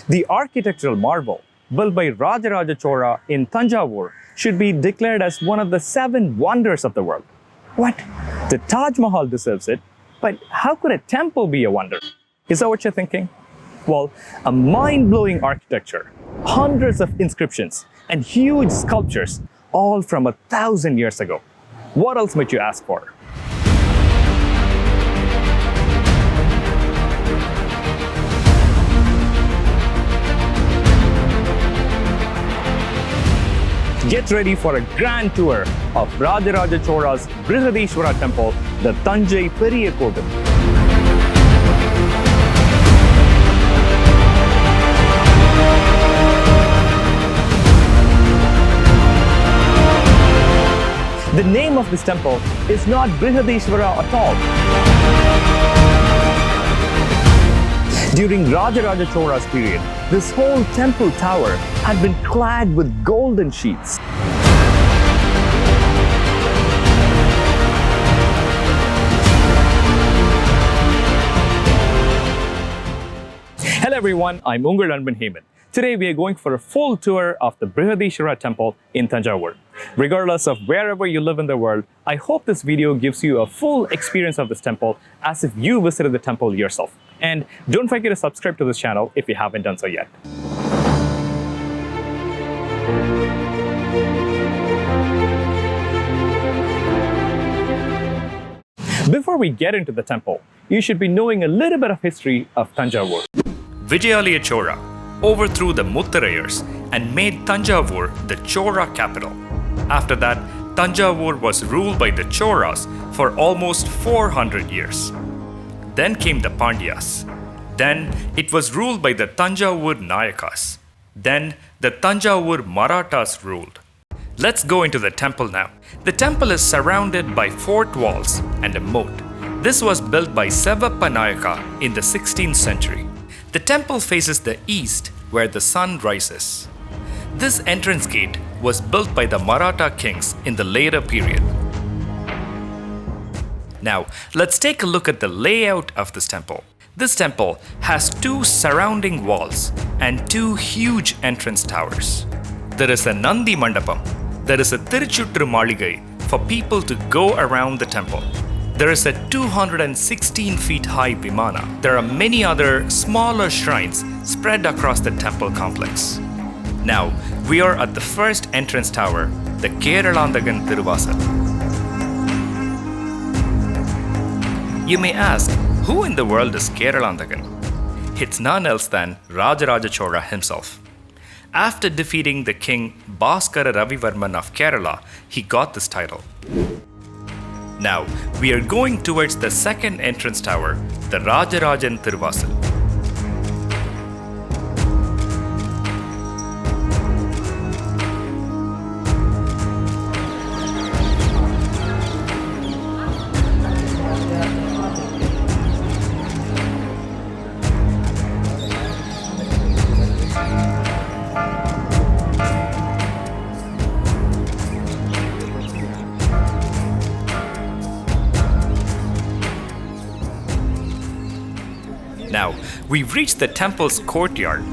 The architectural marvel built by Rajarajan Chola in Thanjavur should be declared as one of the 7 wonders of the world. What? The Taj Mahal deserves it, but how could a temple be a wonder? Is that what you're thinking? Well, a mind-blowing architecture, hundreds of inscriptions, and huge sculptures, all from 1,000 years ago. What else might you ask for? Get ready for a grand tour of Rajarajan Chola's Brihadeeswara Temple, the Thanjai Periya Kovil. The name of this temple is not Brihadeeswara at all. During Rajarajan Chola's period, this whole temple tower had been clad with golden sheets. Hello everyone, I'm Ungal Anban Heyman. Today we are going for a full tour of the Brihadeeswara Temple in Thanjavur. Regardless of wherever you live in the world, I hope this video gives you a full experience of this temple as if you visited the temple yourself. And don't forget to subscribe to this channel if you haven't done so yet. Before we get into the temple, you should be knowing a little bit of history of Thanjavur. Vijayalaya Chola overthrew the Muttarayars and made Thanjavur the Chola capital. After that, Thanjavur was ruled by the Cholas for almost 400 years. Then came the Pandyas. Then it was ruled by the Thanjavur Nayakas. Then the Thanjavur Marathas ruled. Let's go into the temple now. The temple is surrounded by fort walls and a moat. This was built by Sevappa Nayaka in the 16th century. The temple faces the east where the sun rises. This entrance gate was built by the Maratha kings in the later period. Now, let's take a look at the layout of this temple. This temple has 2 surrounding walls and 2 huge entrance towers. There is a Nandi Mandapam. There is a Thiruchuttru Maaligai for people to go around the temple. There is a 216 feet high Vimana. There are many other smaller shrines spread across the temple complex. Now, we are at the first entrance tower, the Keralanthakan Tiruvasal. You may ask, who in the world is Keralanthakan? It's none else than Rajarajan Chola himself. After defeating the king Bhaskara Ravivarman of Kerala, he got this title. Now, we are going towards the second entrance tower, the Rajarajan Tiruvasal. Now, we've reached the temple's courtyard.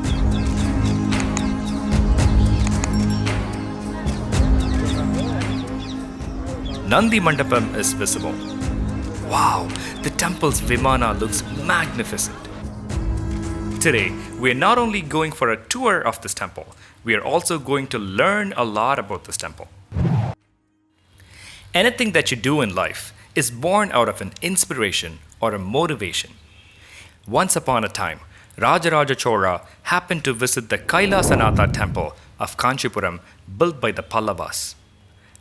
Nandi Mandapam is visible. Wow, the temple's Vimana looks magnificent. Today, we are not only going for a tour of this temple, we are also going to learn a lot about this temple. Anything that you do in life is born out of an inspiration or a motivation. Once upon a time, Rajarajan Chola happened to visit the Kailasanatha temple of Kanchipuram built by the Pallavas.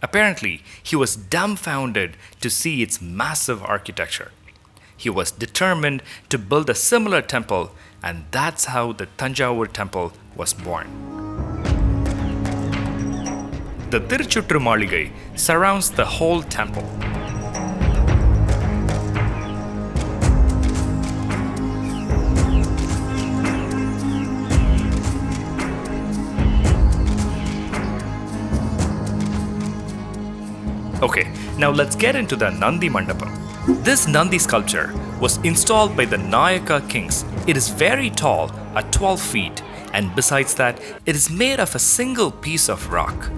Apparently, he was dumbfounded to see its massive architecture. He was determined to build a similar temple, and that's how the Thanjavur temple was born. The Thiruchuttru Maaligai surrounds the whole temple. Okay, now let's get into the Nandi Mandapam. This Nandi sculpture was installed by the Nayaka kings. It is very tall at 12 feet And besides that, it is made of a single piece of rock.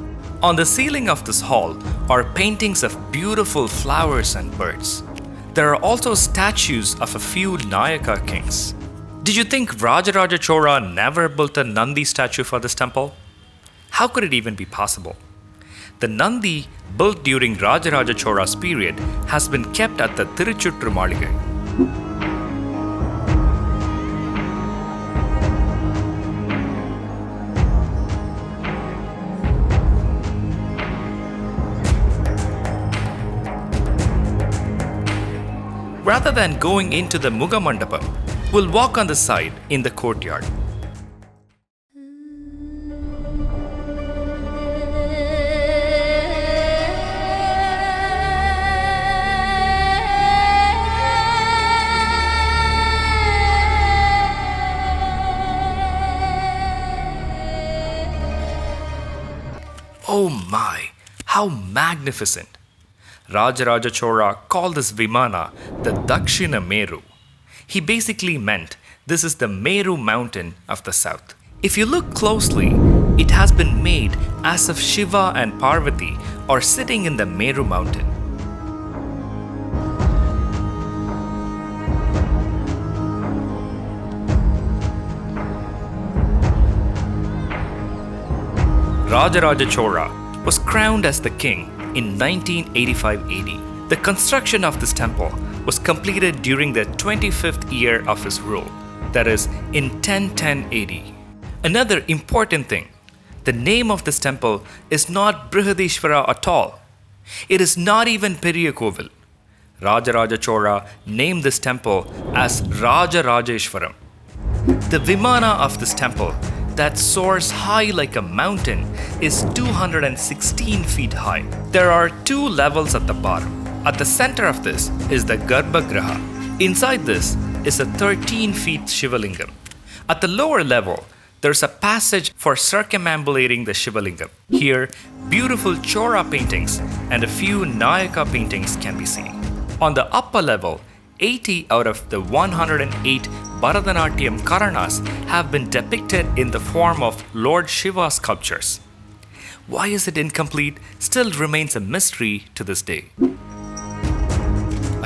On the ceiling of this hall are paintings of beautiful flowers and birds. There are also statues of a few Nayaka kings. Did you think Rajaraja Chola never built a Nandi statue for this temple? How could it even be possible? The Nandi built during Rajaraja Chola's period has been kept at the Thiruchuttru Maaligai. Rather than going into the Muga Mandapam, we'll walk on the side in the courtyard. Oh my, how magnificent! Rajaraja Chola called this Vimana the Dakshina Meru. He basically meant this is the Meru mountain of the south. If you look closely, it has been made as if Shiva and Parvati are sitting in the Meru mountain. Rajaraja Chola was crowned as the king in 1985 AD. The construction of this temple was completed during the 25th year of his rule, that is, in 1010 AD. Another important thing, the name of this temple is not Brihadeeswara at all. It is not even periya kovil. Rajaraja Chola named this temple as Rajarajeswaram. The Vimana of this temple that soars high like a mountain is 216 feet high. There are two levels at the bottom. At the center of this is the Garbhagriha. Inside this is a 13 feet Shivalingam. At the lower level, there's a passage for circumambulating the Shivalingam. Here, beautiful Chola paintings and a few Nayaka paintings can be seen. On the upper level, 80 out of the 108 Bharatanatyam Karanas have been depicted in the form of Lord Shiva sculptures. Why is it incomplete still remains a mystery to this day.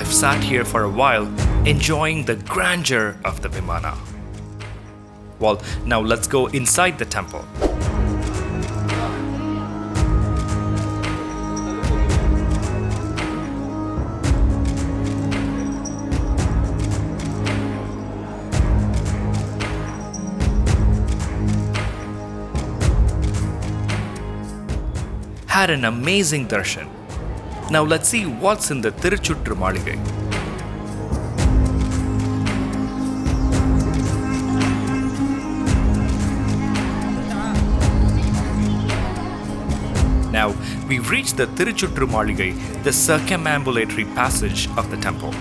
I've sat here for a while enjoying the grandeur of the Vimana. Well, now let's go inside the temple. Had an amazing darshan. Now let's see what's in the Thiruchuttru Maaligai. Now we've reached the Thiruchuttru Maaligai, the circumambulatory passage of the temple.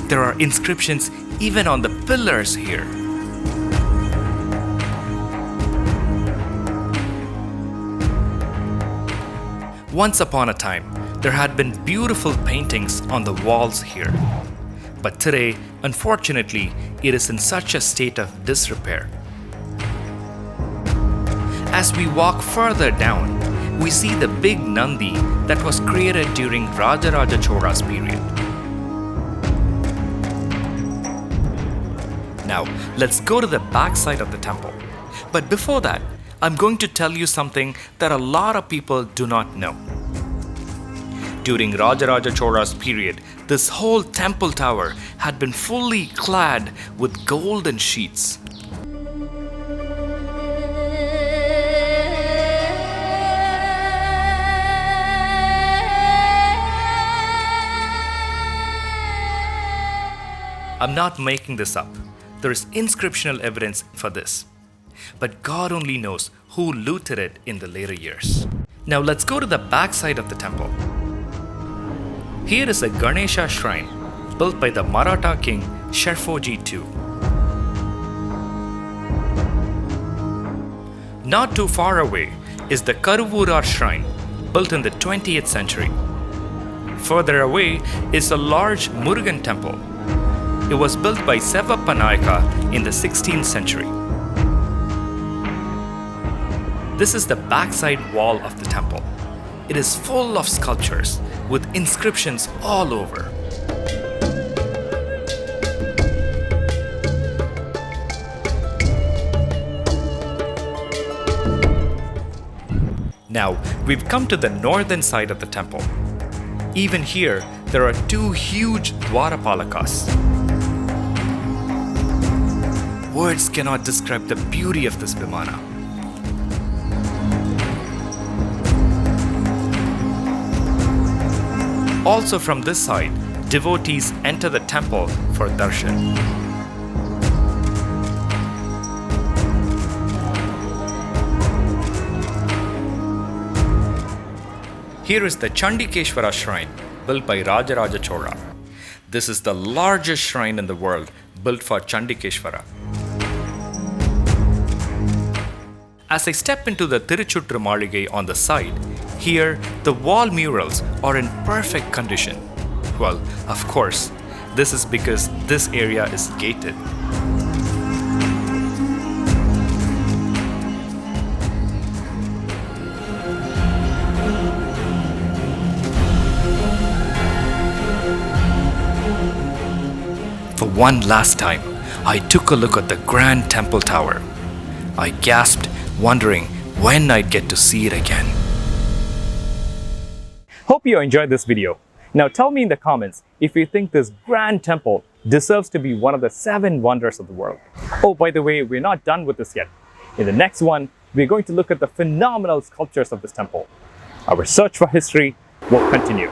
There are inscriptions even on the pillars here. Once upon a time, there had been beautiful paintings on the walls here. But today, unfortunately, it is in such a state of disrepair. As we walk further down, we see the big Nandi that was created during Rajaraja Chola's period. Now, let's go to the back side of the temple. But before that, I'm going to tell you something that a lot of people do not know. During Rajaraja Chola's period, this whole temple tower had been fully clad with golden sheets. I'm not making this up. There is inscriptional evidence for this. But God only knows who looted it in the later years. Now let's go to the back side of the temple. Here is a Ganesha shrine built by the Maratha king Sherfoji II. Not too far away is the Karuvurar shrine built in the 20th century. Further away is a large Murugan temple. It was built by Sevappa Nayaka in the 16th century. This is the backside wall of the temple. It is full of sculptures with inscriptions all over. Now, we've come to the northern side of the temple. Even here, there are two huge Dwarapalakas. Words cannot describe the beauty of this Vimana. Also from this side, devotees enter the temple for darshan. Here is the Chandikeshwara shrine built by Rajaraja Chola. This is the largest shrine in the world built for Chandikeshwara. As I step into the Thiruchuttru Maaligai on the side, here the wall murals are in perfect condition. Well, of course, this is because this area is gated. For one last time, I took a look at the grand temple tower. I gasped, wondering when I'd get to see it again. Hope you enjoyed this video. Now tell me in the comments if you think this grand temple deserves to be one of the 7 wonders of the world. Oh, by the way, we're not done with this yet. In the next one, we're going to look at the phenomenal sculptures of this temple. Our search for history will continue.